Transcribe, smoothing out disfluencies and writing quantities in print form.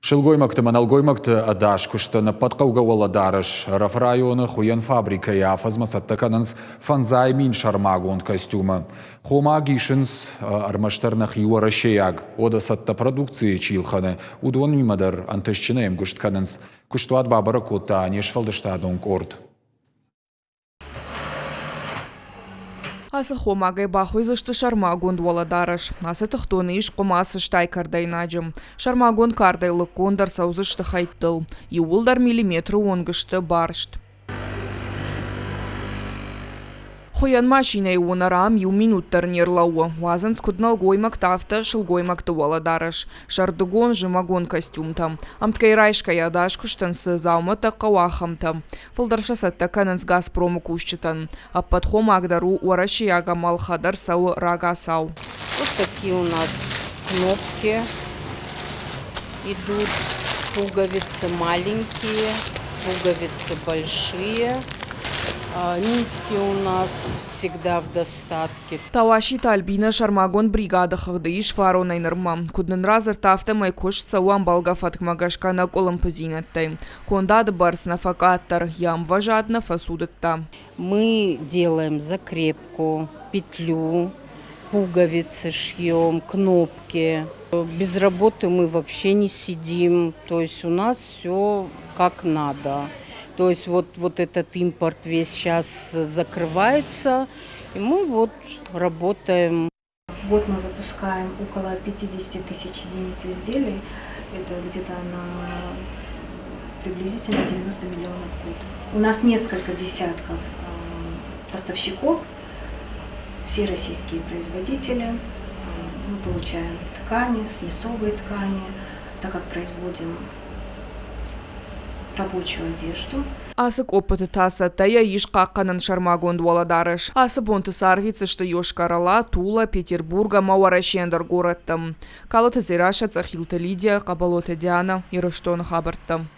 Шылгоймакты маналгоймакты адаш куштаны патқауга оладарыш. Раф районы хуян фабрика яфазма саттаканынс фанзай мин шармагунд костюмы. Хома гишинс армаштарнах юарашеяг. Ода сатта продукции чилханы. Удвон мимадар антышчинаем гуштканынс. Куштуат бабара кота нешфалдыштадун корд. Асы хомагай бахуйзышты шармагунд воладарыш. Асы тұхтоны иш қомасы штай кардайнаджым. Шармагунд кардайлы кондар саузышты хайттыл. Иулдар миллиметру онгышты баршт. Хоян машинай онарам ю минуттар нерлауы. Вазан скуднал гоймак тафта шылгоймакты воладарыш. Шардыгон жымагон костюмтам. Амткай райшка ядаш куштансы заумата кауахамтам. Фылдарша сатта кананс Газпрому кущитан. А подхом агдару уараши яга малхадар сау рага сау. Вот такие у нас кнопки идут. Пуговицы маленькие, пуговицы большие. Нитки у нас всегда в достатке. Тавашит Альбина шармагон бригада хагдыиш фаронай нырма. Куднын разыр тафта майкош цауан балга фатхмагашка на колом позинаттай. Кондады барс на факаттар, ям важатна фасудатта. Мы делаем закрепку, петлю, пуговицы шьем, кнопки. Без работы мы вообще не сидим. То есть у нас все как надо. То есть вот этот импорт весь сейчас закрывается, и мы вот работаем. В год мы выпускаем около 50 тысяч единиц изделий. Это где-то на приблизительно 90 миллионов в год. У нас несколько десятков поставщиков, все российские производители. Мы получаем ткани, смесовые ткани, так как производим рабочую одежду. Асык опыты таса тая иш қаққанын шармагонд воладарыш. Асы бонты сарвицы, что Йошкар-Ола, Тула, Петербурга, Мауарашендер городтам. Калоты зираша цахилта Лидия, Кабалота Диана и Раштон Хабарттам.